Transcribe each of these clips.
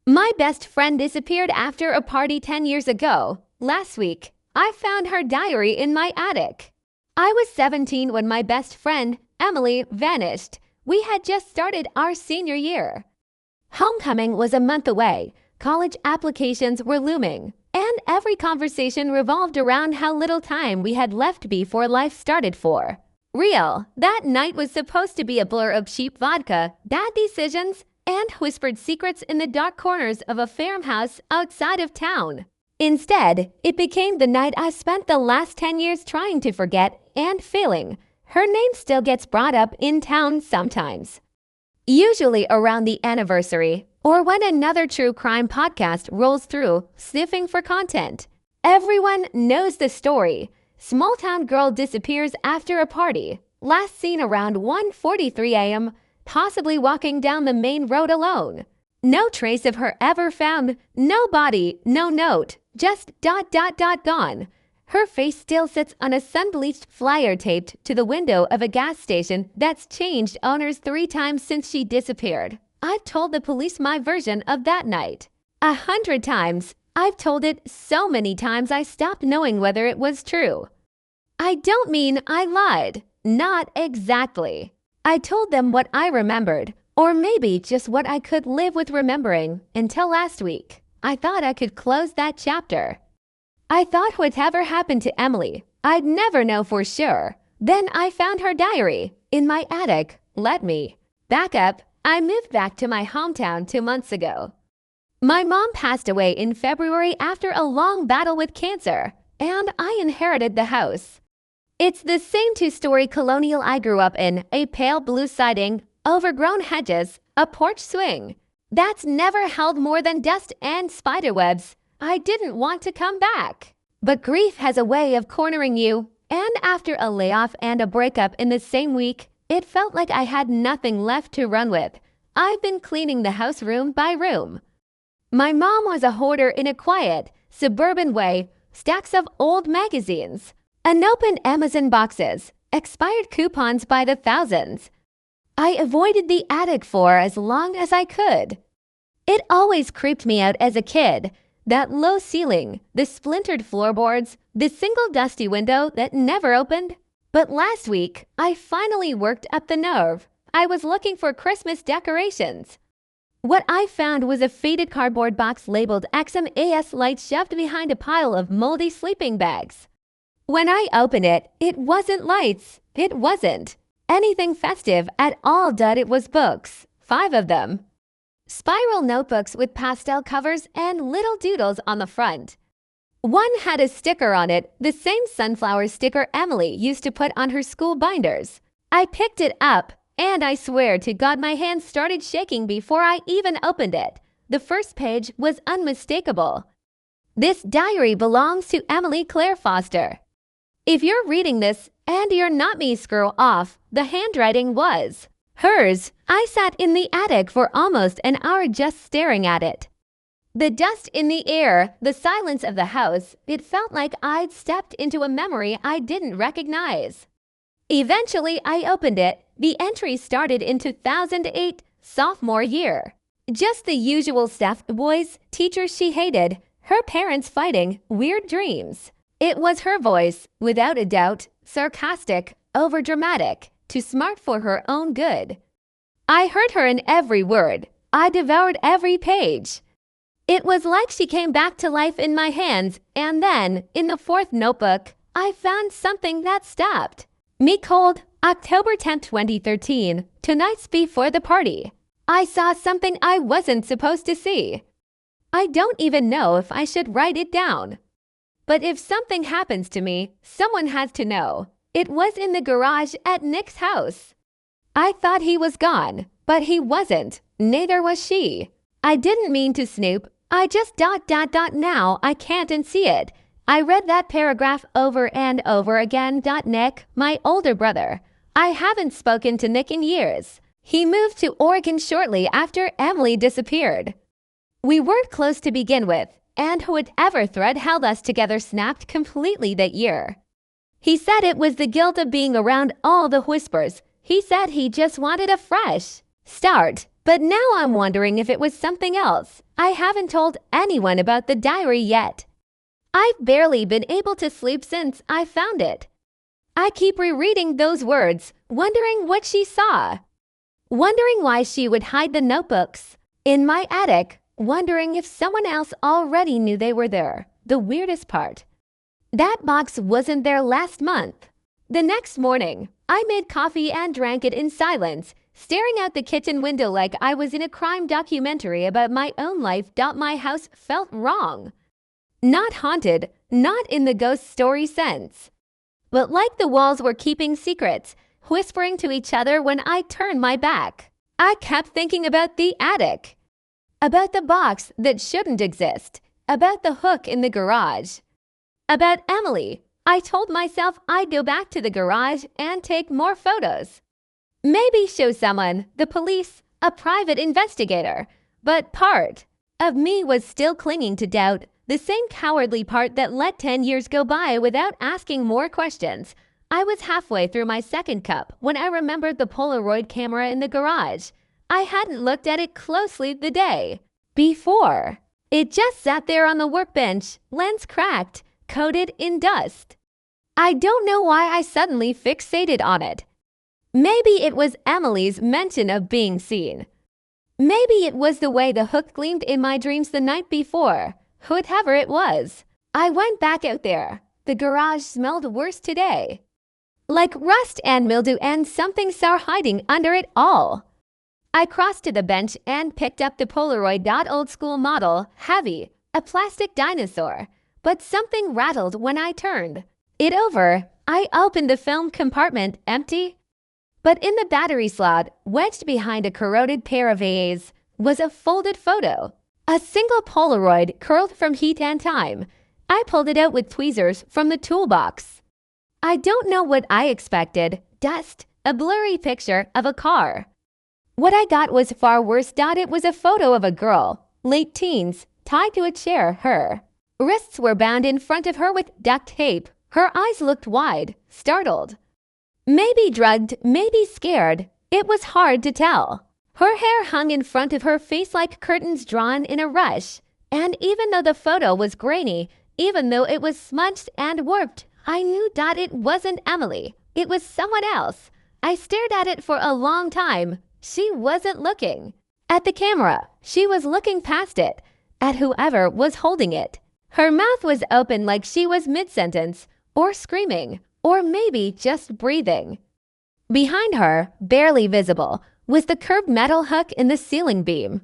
My best friend disappeared after a party 10 years ago. Last week, I found her diary in my attic. I was 17 when my best friend, Emily, vanished. We had just started our senior year. Homecoming was a month away. College applications were looming, and every conversation revolved around how little time we had left before life started for real. That night was supposed to be a blur of cheap vodka, bad decisions, and whispered secrets in the dark corners of a farmhouse outside of town. Instead, it became the night I spent the last 10 years trying to forget and failing. Her name still gets brought up in town sometimes. Usually around the anniversary, or when another true crime podcast rolls through, sniffing for content. Everyone knows the story. Small town girl disappears after a party. Last seen around 1:43 a.m., possibly walking down the main road alone. No trace of her ever found, no body, no note, just ... gone. Her face still sits on a sun-bleached flyer taped to the window of a gas station that's changed owners 3 times since she disappeared. I've told the police my version of that night 100 times. I've told it so many times I stopped knowing whether it was true. I don't mean I lied. Not exactly. I told them what I remembered, or maybe just what I could live with remembering, until last week. I thought I could close that chapter. I thought whatever happened to Emily, I'd never know for sure. Then I found her diary in my attic. Let me back up. I moved back to my hometown 2 months ago. My mom passed away in February after a long battle with cancer, and I inherited the house. It's the same 2-story colonial I grew up in, a pale blue siding, overgrown hedges, a porch swing. That's never held more than dust and spiderwebs. I didn't want to come back. But grief has a way of cornering you, and after a layoff and a breakup in the same week, it felt like I had nothing left to run with. I've been cleaning the house room by room. My mom was a hoarder in a quiet, suburban way, stacks of old magazines, unopened Amazon boxes, expired coupons by the thousands. I avoided the attic for as long as I could. It always creeped me out as a kid. That low ceiling, the splintered floorboards, the single dusty window that never opened. But last week, I finally worked up the nerve. I was looking for Christmas decorations. What I found was a faded cardboard box labeled XMAS Light shoved behind a pile of moldy sleeping bags. When I opened it, it wasn't lights. It wasn't anything festive at all. It was books, 5 of them. Spiral notebooks with pastel covers and little doodles on the front. One had a sticker on it, the same sunflower sticker Emily used to put on her school binders. I picked it up, and I swear to God my hands started shaking before I even opened it. The first page was unmistakable. This diary belongs to Emily Claire Foster. If you're reading this and you're not me, scroll off. The handwriting was hers. I sat in the attic for almost an hour just staring at it. The dust in the air, the silence of the house, it felt like I'd stepped into a memory I didn't recognize. Eventually, I opened it. The entry started in 2008, sophomore year. Just the usual stuff: boys, teachers she hated, her parents fighting, weird dreams. It was her voice, without a doubt, sarcastic, overdramatic, too smart for her own good. I heard her in every word. I devoured every page. It was like she came back to life in my hands, and then, in the 4th notebook, I found something that stopped me cold. October 10, 2013, 2 nights before the party. I saw something I wasn't supposed to see. I don't even know if I should write it down. But if something happens to me, someone has to know. It was in the garage at Nick's house. I thought he was gone, but he wasn't. Neither was she. I didn't mean to snoop. I just ... now I can't unsee it. I read that paragraph over and over again. Nick, my older brother. I haven't spoken to Nick in years. He moved to Oregon shortly after Emily disappeared. We weren't close to begin with, and whatever thread held us together snapped completely that year. He said it was the guilt of being around all the whispers. He said he just wanted a fresh start, But now I'm wondering if it was something else. I haven't told anyone about the diary yet. I've barely been able to sleep since I found it. I keep rereading those words, wondering what she saw. Wondering why she would hide the notebooks in my attic, wondering if someone else already knew they were there. The weirdest part, that box wasn't there last month. The next morning, I made coffee and drank it in silence, staring out the kitchen window like I was in a crime documentary about my own life. My house felt wrong. Not haunted, not in the ghost story sense, but like the walls were keeping secrets, whispering to each other when I turned my back. I kept thinking about the attic, about the box that shouldn't exist, about the hook in the garage, about Emily. I told myself I'd go back to the garage and take more photos. Maybe show someone, the police, a private investigator. But part of me was still clinging to doubt, the same cowardly part that let 10 years go by without asking more questions. I was halfway through my second cup when I remembered the Polaroid camera in the garage. I hadn't looked at it closely the day before. It just sat there on the workbench, lens cracked, coated in dust. I don't know why I suddenly fixated on it. Maybe it was Emily's mention of being seen. Maybe it was the way the hook gleamed in my dreams the night before. Whatever it was, I went back out there. The garage smelled worse today, like rust and mildew and something sour hiding under it all. I crossed to the bench and picked up the Polaroid. Old school model, heavy, a plastic dinosaur. But something rattled when I turned it over. I opened the film compartment, empty. But in the battery slot, wedged behind a corroded pair of AAs, was a folded photo. A single Polaroid curled from heat and time. I pulled it out with tweezers from the toolbox. I don't know what I expected. Dust, a blurry picture of a car. What I got was far worse. It was a photo of a girl, late teens, tied to a chair. Her wrists were bound in front of her with duct tape. Her eyes looked wide, startled. Maybe drugged, maybe scared. It was hard to tell. Her hair hung in front of her face like curtains drawn in a rush. And even though the photo was grainy, even though it was smudged and warped, I knew that it wasn't Emily. It was someone else. I stared at it for a long time. She wasn't looking at the camera. She was looking past it, at whoever was holding it. Her mouth was open like she was mid-sentence, or screaming, or maybe just breathing. Behind her, barely visible, was the curved metal hook in the ceiling beam.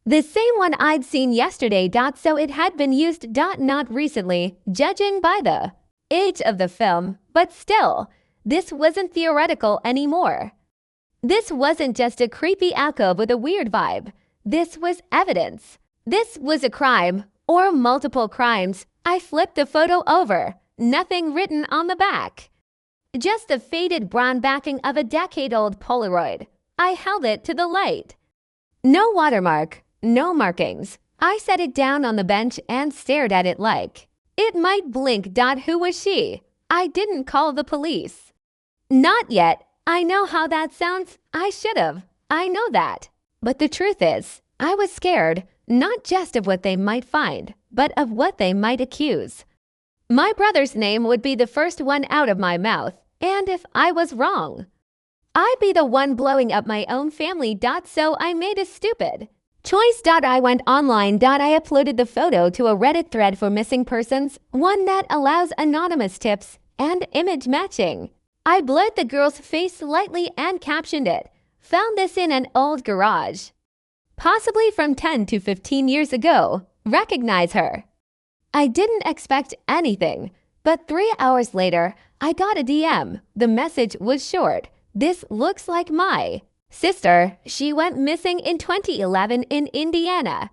The same one I'd seen yesterday. So it had been used. Not recently, judging by the age of the film, but still, this wasn't theoretical anymore. This wasn't just a creepy alcove with a weird vibe. This was evidence. This was a crime, or multiple crimes. I flipped the photo over. Nothing written on the back. Just the faded brown backing of a decade-old Polaroid. I held it to the light. No watermark, no markings. I set it down on the bench and stared at it like it might blink. Who was she? I didn't call the police. Not yet. I know how that sounds. I should have. I know that. But the truth is, I was scared, not just of what they might find, but of what they might accuse. My brother's name would be the first one out of my mouth, and if I was wrong, I'd be the one blowing up my own family. So I made a stupid choice. I went online. I uploaded the photo to a Reddit thread for missing persons, one that allows anonymous tips and image matching. I blurred the girl's face slightly and captioned it, "Found this in an old garage. Possibly from 10 to 15 years ago. Recognize her." I didn't expect anything, but 3 hours later, I got a DM. The message was short. "This looks like my sister. She went missing in 2011 in Indiana.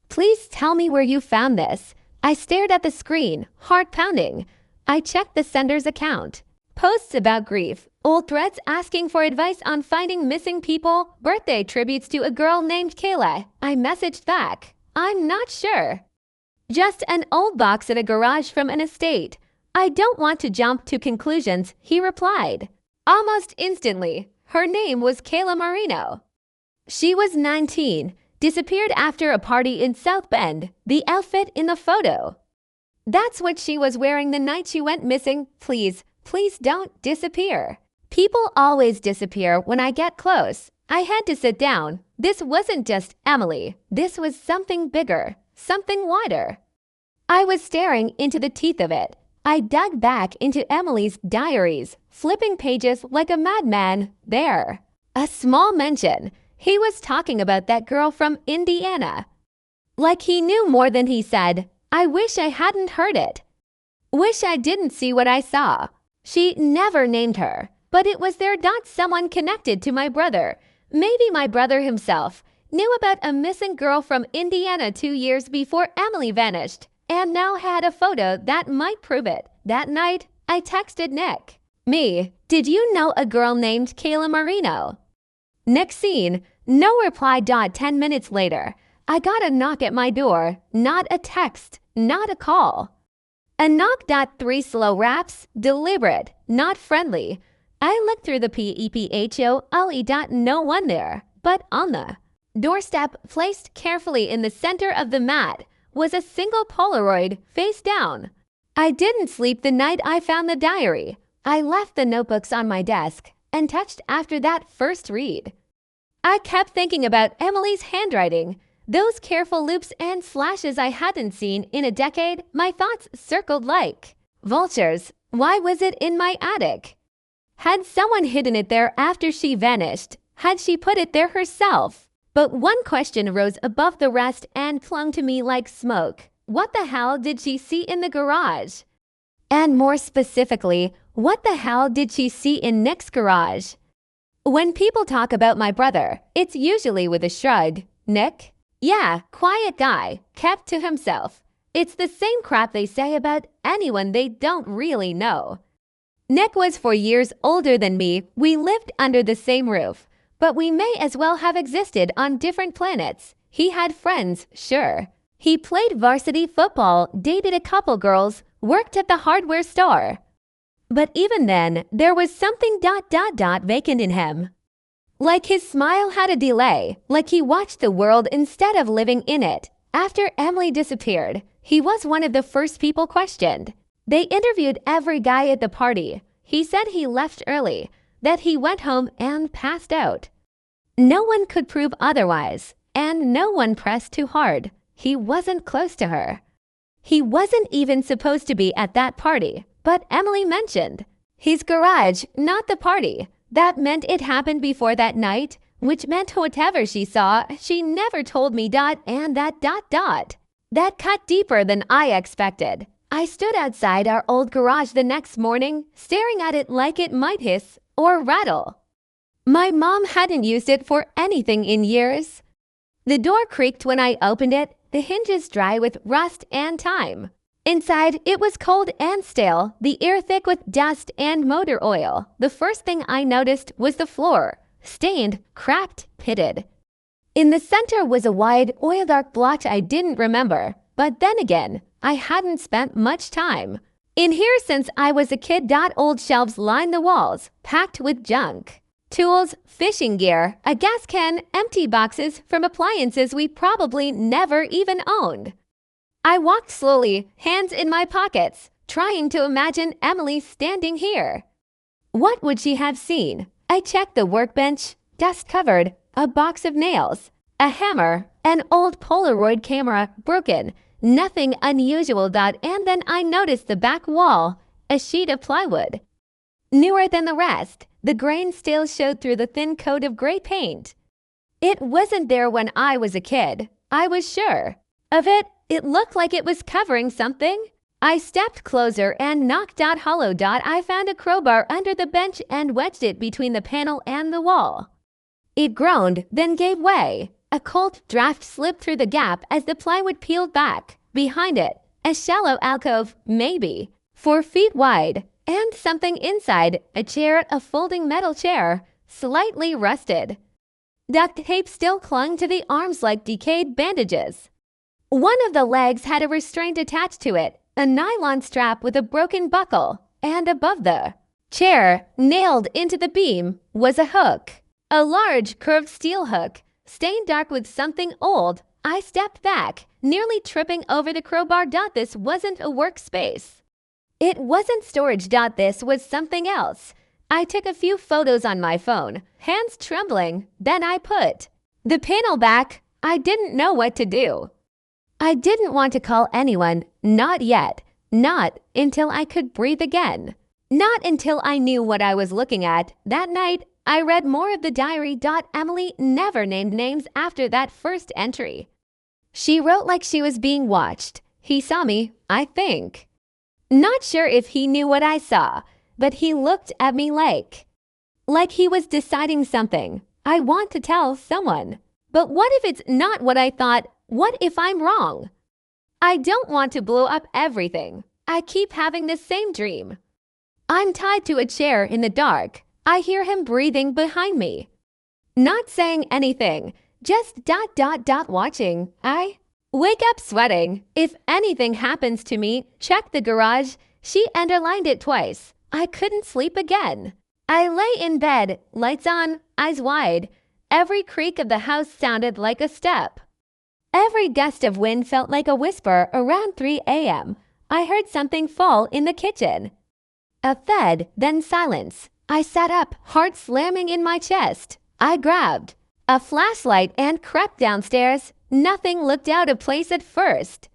Please tell me where you found this." I stared at the screen, heart pounding. I checked the sender's account. Posts about grief, old threads asking for advice on finding missing people, birthday tributes to a girl named Kayla. I messaged back, "I'm not sure. Just an old box in a garage from an estate. I don't want to jump to conclusions," he replied. Almost instantly, her name was Kayla Marino. She was 19, disappeared after a party in South Bend, the outfit in the photo. That's what she was wearing the night she went missing. Please, please don't disappear. People always disappear when I get close. I had to sit down. This wasn't just Emily. This was something bigger, something wider. I was staring into the teeth of it. I dug back into Emily's diaries, flipping pages like a madman. There. A small mention. He was talking about that girl from Indiana. Like he knew more than he said. I wish I hadn't heard it. Wish I didn't see what I saw. She never named her, but it was there. Someone connected to my brother. Maybe my brother himself knew about a missing girl from Indiana 2 years before Emily vanished, and now had a photo that might prove it. That night, I texted Nick. Me, did you know a girl named Kayla Marino? Next scene, no reply. 10 minutes later, I got a knock at my door. Not a text, not a call. A knock. 3 slow raps, deliberate, not friendly. I looked through the PEPHOLE. No one there, but on the doorstep, placed carefully in the center of the mat, was a single Polaroid, face down. I didn't sleep the night I found the diary. I left the notebooks on my desk and touched after that first read. I kept thinking about Emily's handwriting, those careful loops and slashes I hadn't seen in a decade. My thoughts circled like vultures. Why was it in my attic? Had someone hidden it there after she vanished? Had she put it there herself? But one question rose above the rest and clung to me like smoke. What the hell did she see in the garage? And more specifically, what the hell did she see in Nick's garage? When people talk about my brother, it's usually with a shrug. Nick? Yeah, quiet guy, kept to himself. It's the same crap they say about anyone they don't really know. Nick was 4 years older than me. We lived under the same roof, but we may as well have existed on different planets. He had friends, sure. He played varsity football, dated a couple girls, worked at the hardware store. But even then, there was something vacant in him. Like his smile had a delay, like he watched the world instead of living in it. After Emily disappeared, he was one of the first people questioned. They interviewed every guy at the party. He said he left early, that he went home and passed out. No one could prove otherwise, and no one pressed too hard. He wasn't close to her. He wasn't even supposed to be at that party, but Emily mentioned his garage, not the party. That meant it happened before that night, which meant whatever she saw, she never told me. And that. That cut deeper than I expected. I stood outside our old garage the next morning, staring at it like it might hiss or rattle. My mom hadn't used it for anything in years. The door creaked when I opened it, the hinges dry with rust and time. Inside, it was cold and stale, the air thick with dust and motor oil. The first thing I noticed was the floor, stained, cracked, pitted. In the center was a wide, oil-dark blotch I didn't remember. But then again, I hadn't spent much time in here since I was a kid. Old shelves lined the walls, packed with junk. Tools, fishing gear, a gas can, empty boxes from appliances we probably never even owned. I walked slowly, hands in my pockets, trying to imagine Emily standing here. What would she have seen? I checked the workbench, dust-covered, a box of nails, a hammer, an old Polaroid camera, broken. Nothing unusual. And then I noticed the back wall, a sheet of plywood. Newer than the rest, the grain still showed through the thin coat of gray paint. It wasn't there when I was a kid. I was sure of it. It looked like it was covering something. I stepped closer and knocked. Hollow. I found a crowbar under the bench and wedged it between the panel and the wall. It groaned, then gave way. A cold draft slipped through the gap as the plywood peeled back. Behind it, a shallow alcove, maybe 4 feet wide, and something inside, a chair, a folding metal chair, slightly rusted. Duct tape still clung to the arms like decayed bandages. One of the legs had a restraint attached to it, a nylon strap with a broken buckle, and above the chair, nailed into the beam, was a hook. A large curved steel hook, stained dark with something old. I stepped back, nearly tripping over the crowbar. This wasn't a workspace. It wasn't storage. This was something else. I took a few photos on my phone, hands trembling. Then I put the panel back. I didn't know what to do. I didn't want to call anyone, not yet, not until I could breathe again. Not until I knew what I was looking at. That night, I read more of the diary. Emily never named names after that first entry. She wrote like she was being watched. He saw me, I think. Not sure if he knew what I saw, but he looked at me like he was deciding something. I want to tell someone. But what if it's not what I thought? What if I'm wrong? I don't want to blow up everything. I keep having the same dream. I'm tied to a chair in the dark. I hear him breathing behind me. Not saying anything, just watching. I wake up sweating. If anything happens to me, check the garage. She underlined it twice. I couldn't sleep again. I lay in bed, lights on, eyes wide. Every creak of the house sounded like a step. Every gust of wind felt like a whisper. Around 3 a.m., I heard something fall in the kitchen. A thud, then silence. I sat up, heart slamming in my chest. I grabbed a flashlight and crept downstairs. Nothing looked out of place at first.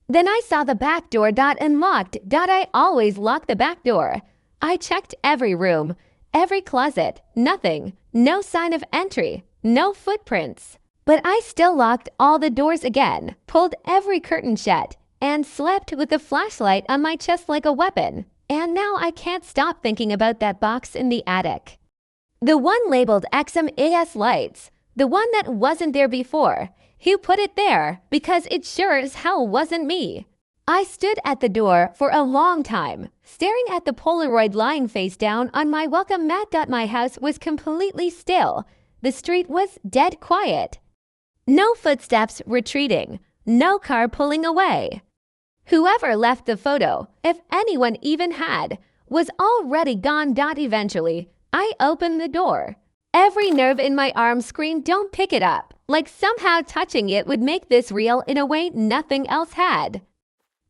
Then I saw the back door unlocked. I always lock the back door. I checked every room, every closet. Nothing. No sign of entry. No footprints. But I still locked all the doors again, pulled every curtain shut, and slept with the flashlight on my chest like a weapon. And now I can't stop thinking about that box in the attic. The one labeled XMAS lights. The one that wasn't there before. Who put it there? Because it sure as hell wasn't me. I stood at the door for a long time, staring at the Polaroid lying face down on my welcome mat. My house was completely still. The street was dead quiet. No footsteps retreating. No car pulling away. Whoever left the photo, if anyone even had, was already gone. Eventually, I opened the door. Every nerve in my arm screamed, "Don't pick it up," like somehow touching it would make this real in a way nothing else had.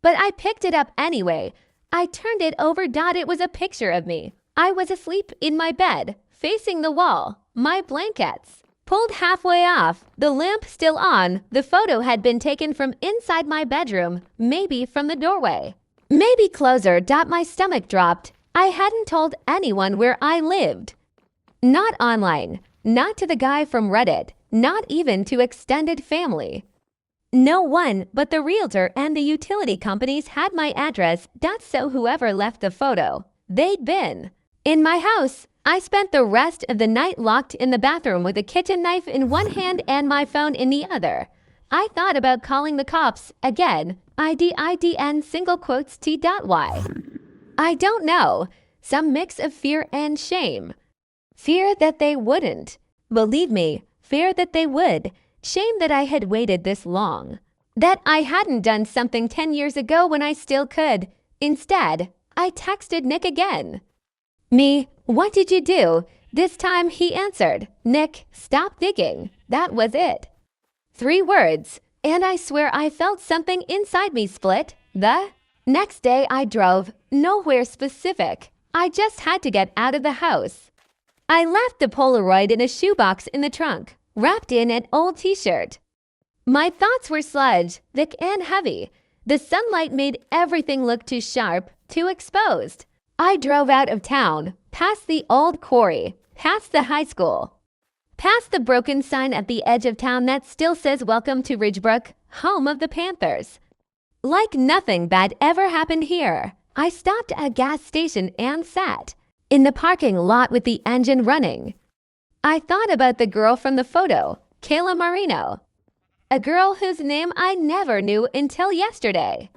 But I picked it up anyway. I turned it over. It was a picture of me. I was asleep in my bed, facing the wall, my blankets pulled halfway off, the lamp still on. The photo had been taken from inside my bedroom, maybe from the doorway. Maybe closer. My stomach dropped. I hadn't told anyone where I lived. Not online, not to the guy from Reddit, not even to extended family. No one but the realtor and the utility companies had my address. So whoever left the photo, they'd been in my house. I spent the rest of the night locked in the bathroom with a kitchen knife in one hand and my phone in the other. I thought about calling the cops again. IDN single quotes T.Y. I don't know. Some mix of fear and shame. Fear that they wouldn't. Believe me, fear that they would. Shame that I had waited this long. That I hadn't done something 10 years ago when I still could. Instead, I texted Nick again. Me, what did you do? This time he answered, Nick, stop digging. That was it. 3 words, and I swear I felt something inside me split. The next day I drove, nowhere specific. I just had to get out of the house. I left the Polaroid in a shoebox in the trunk, wrapped in an old t-shirt. My thoughts were sludge, thick and heavy. The sunlight made everything look too sharp, too exposed. I drove out of town, past the old quarry, past the high school, past the broken sign at the edge of town that still says "Welcome to Ridgebrook, home of the Panthers." Like nothing bad ever happened here. I stopped at a gas station and sat in the parking lot with the engine running. I thought about the girl from the photo, Kayla Marino, a girl whose name I never knew until yesterday.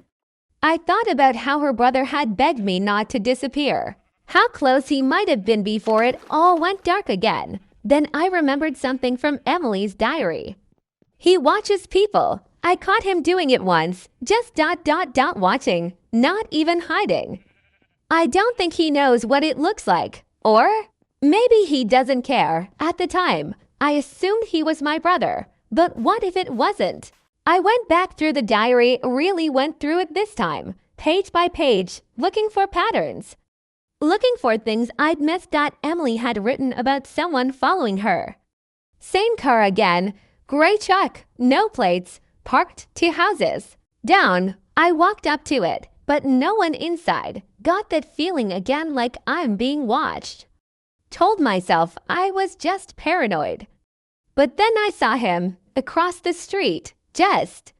I thought about how her brother had begged me not to disappear, how close he might have been before it all went dark again. Then I remembered something from Emily's diary. He watches people. I caught him doing it once, just watching, not even hiding. I don't think he knows what it looks like, or maybe he doesn't care at the time. I assumed he was my brother, but what if it wasn't? I went back through the diary, really went through it this time, page by page, looking for patterns. Looking for things I'd missed that Emily had written about someone following her. Same car again, gray truck, no plates, parked 2 houses. Down, I walked up to it, but no one inside. Got that feeling again like I'm being watched. Told myself I was just paranoid. But then I saw him, across the street, just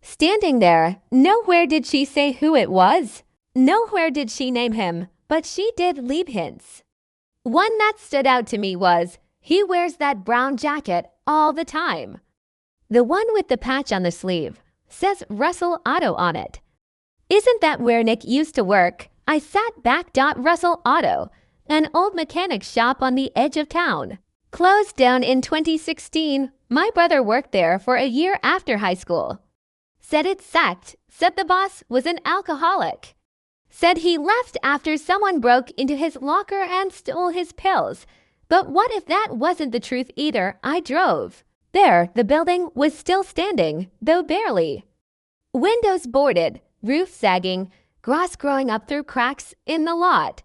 standing there. Nowhere did she say who it was. Nowhere did she name him, but she did leave hints. One that stood out to me was, he wears that brown jacket all the time. The one with the patch on the sleeve says Russell Auto on it. Isn't that where Nick used to work? I sat back. Russell Auto, an old mechanic shop on the edge of town. Closed down in 2016. My brother worked there for a year after high school. Said it sucked. Said the boss was an alcoholic. Said he left after someone broke into his locker and stole his pills. But what if that wasn't the truth either? I drove. There, the building was still standing, though barely. Windows boarded, roof sagging, grass growing up through cracks in the lot.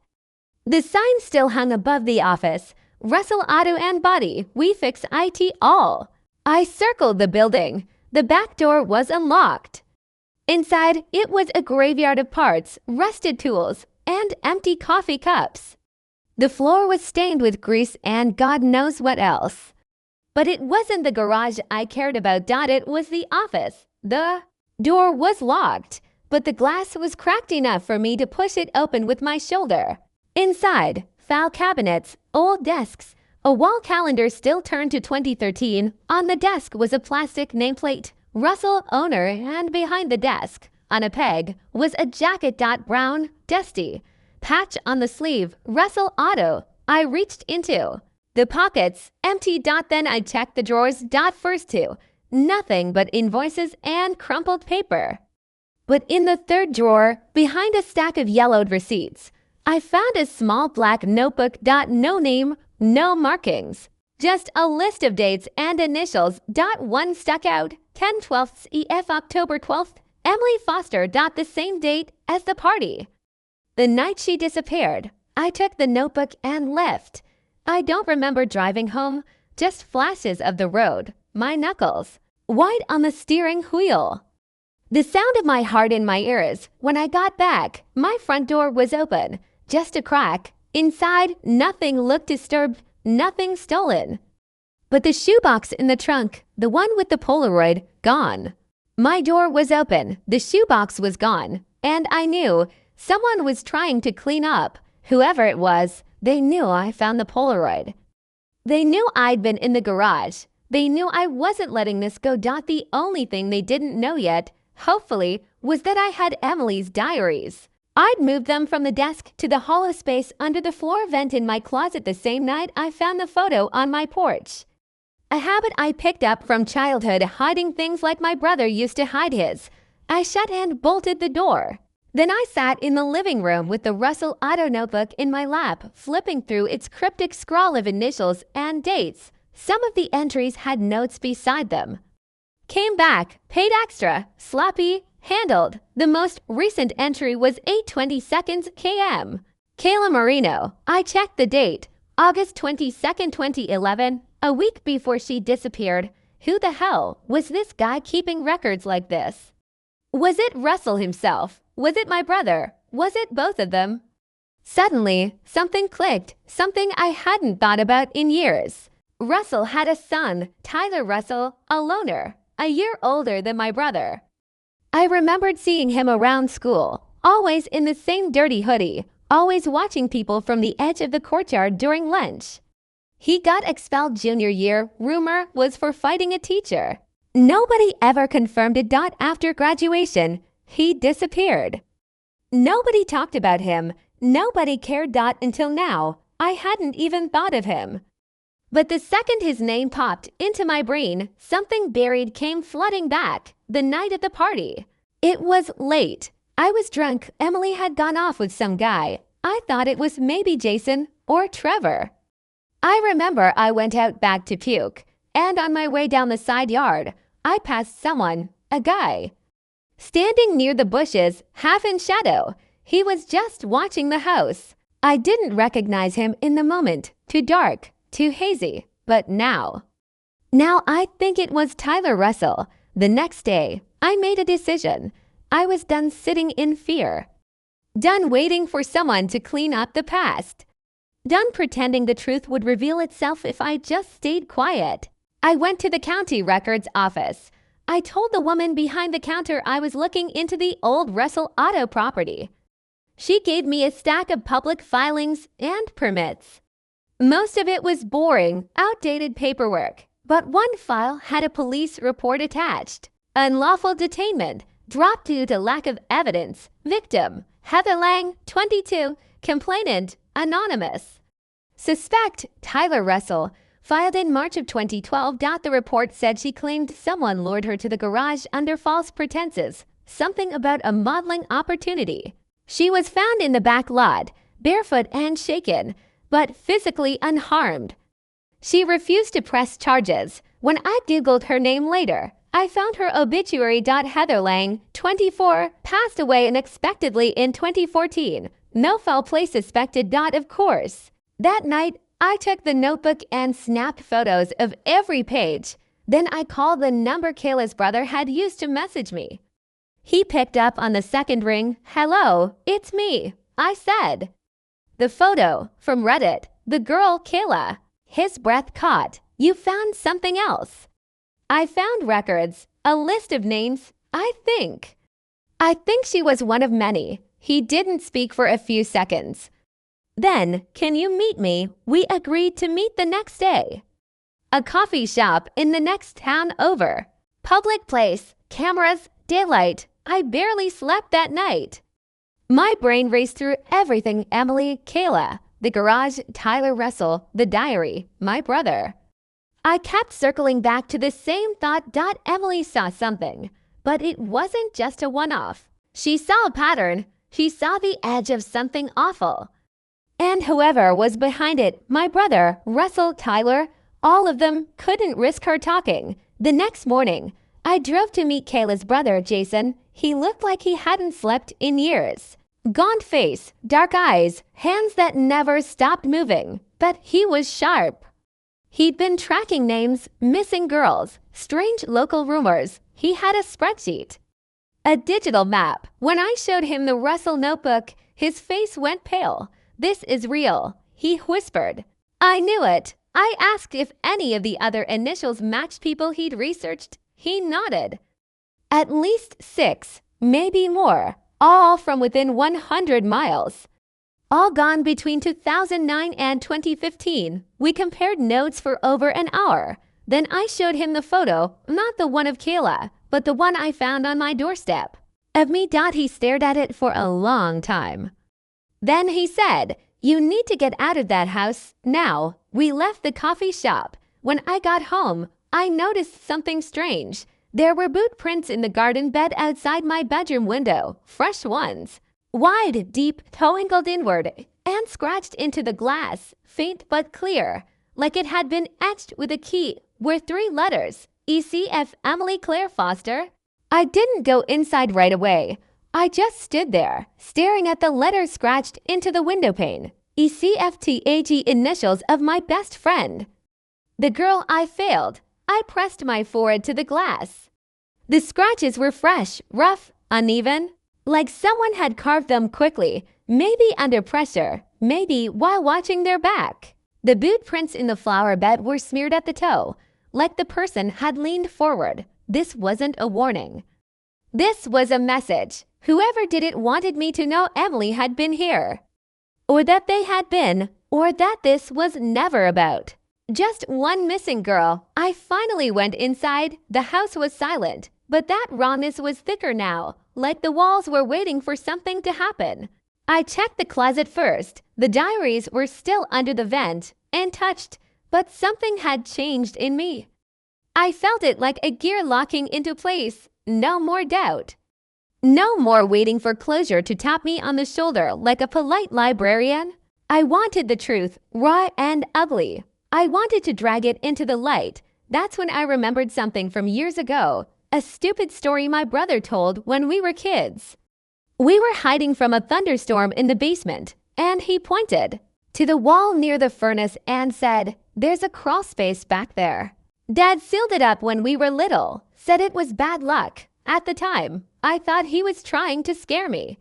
The sign still hung above the office. Russell Auto and Body, we fix IT all. I circled the building. The back door was unlocked. Inside, it was a graveyard of parts, rusted tools, and empty coffee cups. The floor was stained with grease and God knows what else. But it wasn't the garage I cared about. It was the office. The door was locked, but the glass was cracked enough for me to push it open with my shoulder. Inside, file cabinets, old desks, a wall calendar still turned to 2013. On the desk was a plastic nameplate, Russell owner, and behind the desk, on a peg, was a jacket. Brown, dusty. Patch on the sleeve, Russell Auto. I reached into the pockets, empty. Then I checked the drawers. First 2, nothing but invoices and crumpled paper. But in the 3rd drawer, behind a stack of yellowed receipts, I found a small black notebook. No name, no markings, just a list of dates and initials. One stuck out, 10/12 EF October 12th, Emily Foster. The same date as the party. The night she disappeared, I took the notebook and left. I don't remember driving home, just flashes of the road, my knuckles, white on the steering wheel. The sound of my heart in my ears. When I got back, my front door was open, just a crack. Inside, nothing looked disturbed, nothing stolen. But the shoebox in the trunk, the one with the Polaroid, gone. My door was open, the shoebox was gone, and I knew someone was trying to clean up. Whoever it was, they knew I found the Polaroid. They knew I'd been in the garage. They knew I wasn't letting this go. The only thing they didn't know yet, hopefully, was that I had Emily's diaries. I'd moved them from the desk to the hollow space under the floor vent in my closet the same night I found the photo on my porch. A habit I picked up from childhood, hiding things like my brother used to hide his. I shut and bolted the door. Then I sat in the living room with the Russell Auto notebook in my lap, flipping through its cryptic scrawl of initials and dates. Some of the entries had notes beside them. Came back, paid extra, sloppy, handled. The most recent entry was 8:22 km. Kayla Marino. I checked the date, August 22nd, 2011, a week before she disappeared. Who the hell was this guy keeping records like this? Was it Russell himself? Was it my brother? Was it both of them? Suddenly, something clicked, something I hadn't thought about in years. Russell had a son, Tyler Russell, a loner, a year older than my brother. I remembered seeing him around school, always in the same dirty hoodie, always watching people from the edge of the courtyard during lunch. He got expelled junior year, rumor was for fighting a teacher. Nobody ever confirmed it. After graduation, he disappeared. Nobody talked about him. Nobody cared. Until now, I hadn't even thought of him. But the second his name popped into my brain, something buried came flooding back. The night at the party. It was late. I was drunk. Emily had gone off with some guy. I thought it was maybe Jason or Trevor. I remember I went out back to puke, and on my way down the side yard, I passed someone, a guy. Standing near the bushes, half in shadow, he was just watching the house. I didn't recognize him in the moment, too dark, too hazy, but now I think it was Tyler Russell. The next day, I made a decision. I was done sitting in fear. Done waiting for someone to clean up the past. Done pretending the truth would reveal itself if I just stayed quiet. I went to the county records office. I told the woman behind the counter I was looking into the old Russell Auto property. She gave me a stack of public filings and permits. Most of it was boring, outdated paperwork, but one file had a police report attached. Unlawful detainment, dropped due to lack of evidence. Victim, Heather Lang, 22, complainant, anonymous. Suspect, Tyler Russell, filed in March of 2012. The report said she claimed someone lured her to the garage under false pretenses, something about a modeling opportunity. She was found in the back lot, barefoot and shaken, but physically unharmed. She refused to press charges. When I Googled her name later, I found her obituary. Heather Lang, 24, passed away unexpectedly in 2014. No foul play suspected. Of course. That night, I took the notebook and snapped photos of every page. Then I called the number Kayla's brother had used to message me. He picked up on the second ring. Hello, it's me, I said. The photo from Reddit, the girl Kayla. His breath caught. You found something else. I found records, a list of names, I think she was one of many. He didn't speak for a few seconds. Then, can you meet me? We agreed to meet the next day. A coffee shop in the next town over. Public place, cameras, daylight. I barely slept that night. My brain raced through everything. Emily, Kayla, the garage, Tyler Russell, the diary, my brother. I kept circling back to the same thought. Emily saw something, but it wasn't just a one-off. She saw a pattern. She saw the edge of something awful. And whoever was behind it, my brother, Russell, Tyler, all of them couldn't risk her talking. The next morning, I drove to meet Kayla's brother, Jason. He looked like he hadn't slept in years. Gaunt face, dark eyes, hands that never stopped moving. But he was sharp. He'd been tracking names, missing girls, strange local rumors. He had a spreadsheet. A digital map. When I showed him the Russell notebook, his face went pale. This is real, he whispered. I knew it. I asked if any of the other initials matched people he'd researched. He nodded. At least 6, maybe more, all from within 100 miles. All gone between 2009 and 2015. We compared notes for over an hour. Then I showed him the photo, not the one of Kayla, but the one I found on my doorstep. Of me. He stared at it for a long time. Then he said, you need to get out of that house now. We left the coffee shop. When I got home, I noticed something strange. There were boot prints in the garden bed outside my bedroom window, fresh ones. Wide, deep, toe angled inward, and scratched into the glass, faint but clear, like it had been etched with a key, were 3 letters, ECF Emily Claire Foster. I didn't go inside right away. I just stood there, staring at the letters scratched into the window pane. ECFTAG, initials of my best friend. The girl I failed. I pressed my forehead to the glass. The scratches were fresh, rough, uneven, like someone had carved them quickly, maybe under pressure, maybe while watching their back. The boot prints in the flower bed were smeared at the toe, like the person had leaned forward. This wasn't a warning. This was a message. Whoever did it wanted me to know Emily had been here. Or that they had been, or that this was never about. Just one missing girl. I finally went inside. The house was silent, but that rawness was thicker now, like the walls were waiting for something to happen. I checked the closet first. The diaries were still under the vent and touched, but something had changed in me. I felt it like a gear locking into place. No more doubt. No more waiting for closure to tap me on the shoulder like a polite librarian. I wanted the truth, raw and ugly. I wanted to drag it into the light. That's when I remembered something from years ago. A stupid story my brother told when we were kids. We were hiding from a thunderstorm in the basement, and he pointed to the wall near the furnace and said, "There's a crawl space back there." Dad sealed it up when we were little, said it was bad luck. At the time, I thought he was trying to scare me.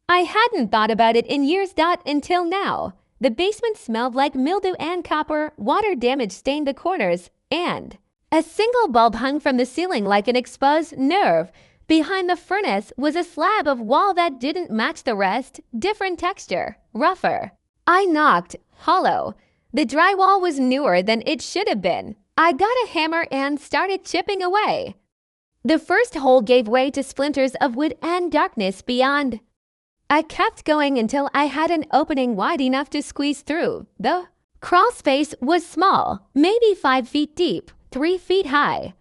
I hadn't thought about it in years. Until now. The basement smelled like mildew and copper, water damage stained the corners, and a single bulb hung from the ceiling like an exposed nerve. Behind the furnace was a slab of wall that didn't match the rest, different texture, rougher. I knocked, hollow. The drywall was newer than it should have been. I got a hammer and started chipping away. The first hole gave way to splinters of wood and darkness beyond. I kept going until I had an opening wide enough to squeeze through. The crawl space was small, maybe 5 feet deep, 3 feet high.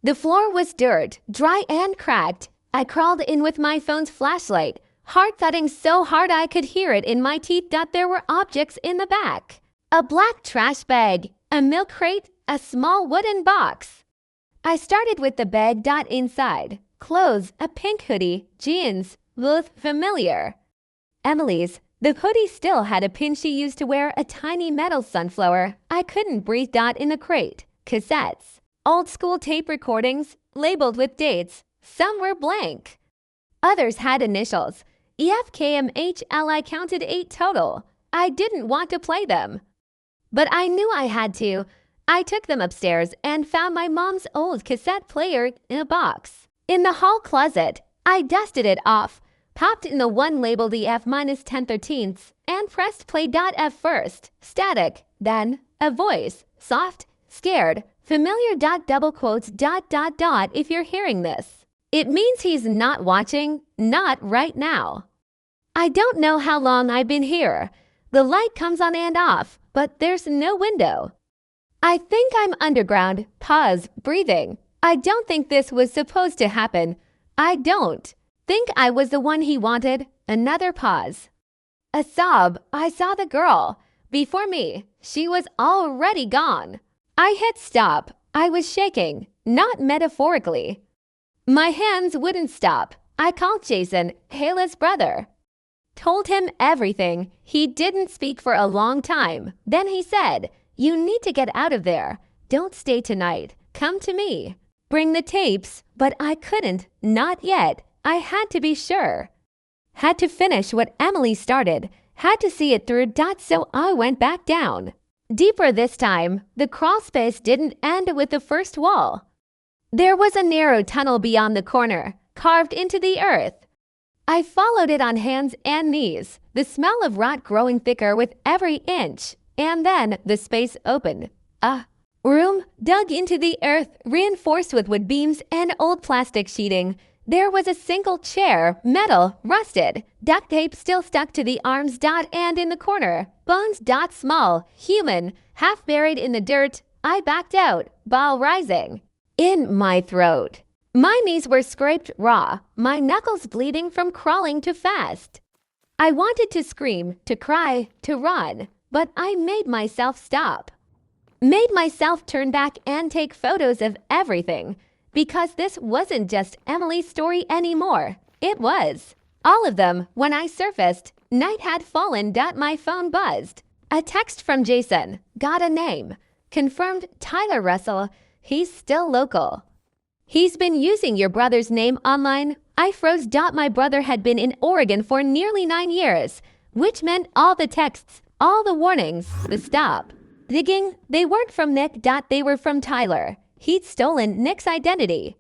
The floor was dirt, dry and cracked. I crawled in with my phone's flashlight, heart thudding so hard I could hear it in my teeth. There were objects in the back. A black trash bag, a milk crate, a small wooden box. I started with the bag. Inside, clothes, a pink hoodie, jeans, both familiar. Emily's. The hoodie still had a pin she used to wear, a tiny metal sunflower. I couldn't breathe. In the crate, cassettes, old school tape recordings, labeled with dates. Some were blank. Others had initials. EFKMHL. I counted 8 total. I didn't want to play them, but I knew I had to. I took them upstairs and found my mom's old cassette player in a box. In the hall closet, I dusted it off, popped in the one labeled EF-1013, and pressed play. At first, static, then a voice, soft, scared, familiar. Double quotes. If you're hearing this, it means he's not watching, not right now. I don't know how long I've been here. The light comes on and off, but there's no window. I think I'm underground. Pause, breathing. I don't think this was supposed to happen. I don't think I was the one he wanted. Another pause. A sob. I saw the girl. Before me. She was already gone. I hit stop. I was shaking, not metaphorically. My hands wouldn't stop. I called Jason, Hayla's brother. Told him everything. He didn't speak for a long time. Then he said, "You need to get out of there. Don't stay tonight. Come to me. Bring the tapes." But I couldn't. Not yet. I had to be sure. Had to finish what Emily started. Had to see it through. So I went back down. Deeper this time. The crawl space didn't end with the first wall. There was a narrow tunnel beyond the corner, carved into the earth. I followed it on hands and knees, the smell of rot growing thicker with every inch. And then the space opened. A room dug into the earth, reinforced with wood beams and old plastic sheeting. There was a single chair, metal, rusted, duct tape still stuck to the arms. And in the corner, bones. Small, human, half buried in the dirt. I backed out, ball rising in my throat. My knees were scraped raw, my knuckles bleeding from crawling too fast. I wanted to scream, to cry, to run, but I made myself stop. Made myself turn back and take photos of everything, because this wasn't just Emily's story anymore. It was. All of them. When I surfaced, night had fallen. My phone buzzed. A text from Jason. Got a name. Confirmed Tyler Russell. He's still local. He's been using your brother's name online. I froze. My brother had been in Oregon for nearly 9 years, which meant all the texts, all the warnings, the stop. Digging, they weren't from Nick. They were from Tyler. He'd stolen Nick's identity.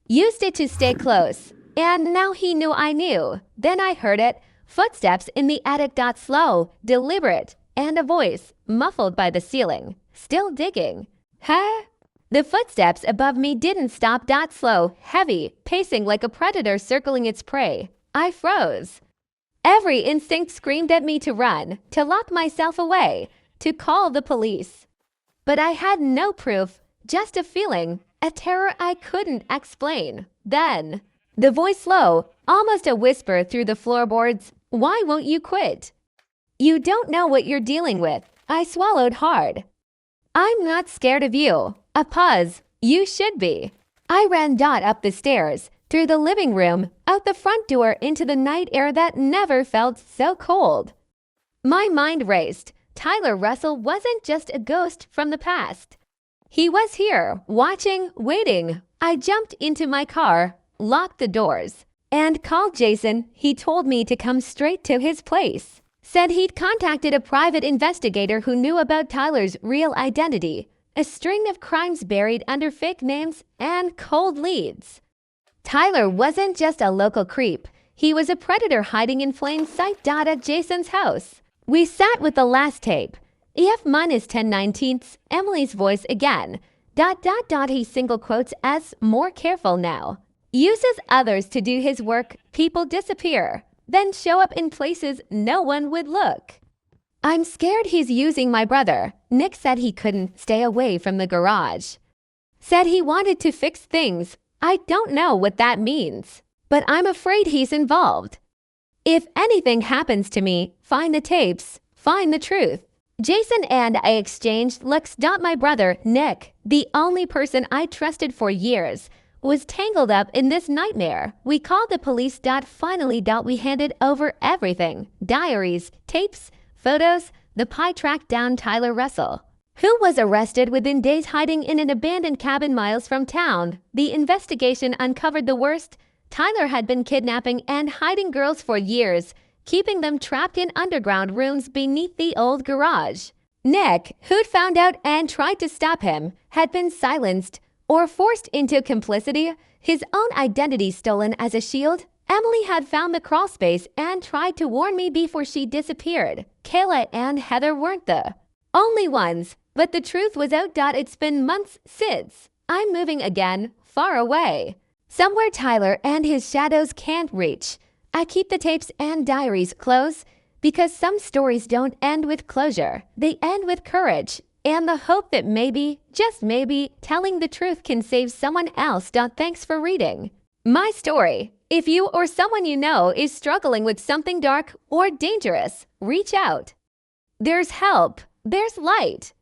Used it to stay close. And now he knew I knew. Then I heard it. Footsteps in the attic. Slow, deliberate, and a voice, muffled by the ceiling. Still digging. Huh? The footsteps above me didn't stop. Slow, heavy, pacing like a predator circling its prey. I froze. Every instinct screamed at me to run, to lock myself away, to call the police. But I had no proof, just a feeling, a terror I couldn't explain. Then, the voice low, almost a whisper through the floorboards. Why won't you quit? You don't know what you're dealing with. I swallowed hard. I'm not scared of you. A pause. You should be. I ran Dot up the stairs, through the living room, out the front door into the night air that never felt so cold. My mind raced. Tyler Russell wasn't just a ghost from the past. He was here, watching, waiting. I jumped into my car, locked the doors, and called Jason. He told me to come straight to his place. Said he'd contacted a private investigator who knew about Tyler's real identity, a string of crimes buried under fake names and cold leads. Tyler wasn't just a local creep. He was a predator hiding in plain sight. At Jason's house. We sat with the last tape. EF minus 10/19, Emily's voice again. He single quotes as more careful now. Uses others to do his work. People disappear, then show up in places no one would look. I'm scared he's using my brother. Nick said he couldn't stay away from the garage. Said he wanted to fix things. I don't know what that means, but I'm afraid he's involved. If anything happens to me, find the tapes, find the truth. Jason and I exchanged looks. My brother, Nick, the only person I trusted for years, was tangled up in this nightmare. We called the police. Finally, we handed over everything. Diaries, tapes, photos. The PI tracked down Tyler Russell, who was arrested within days hiding in an abandoned cabin miles from town. The investigation uncovered the worst. Tyler had been kidnapping and hiding girls for years, keeping them trapped in underground rooms beneath the old garage. Nick, who'd found out and tried to stop him, had been silenced or forced into complicity, his own identity stolen as a shield. Emily had found the crawlspace and tried to warn me before she disappeared. Kayla and Heather weren't the only ones, but the truth was out. It's been months since. I'm moving again, far away. Somewhere Tyler and his shadows can't reach. I keep the tapes and diaries close because some stories don't end with closure. They end with courage and the hope that maybe, just maybe, telling the truth can save someone else. Thanks for reading my story. If you or someone you know is struggling with something dark or dangerous, reach out. There's help. There's light.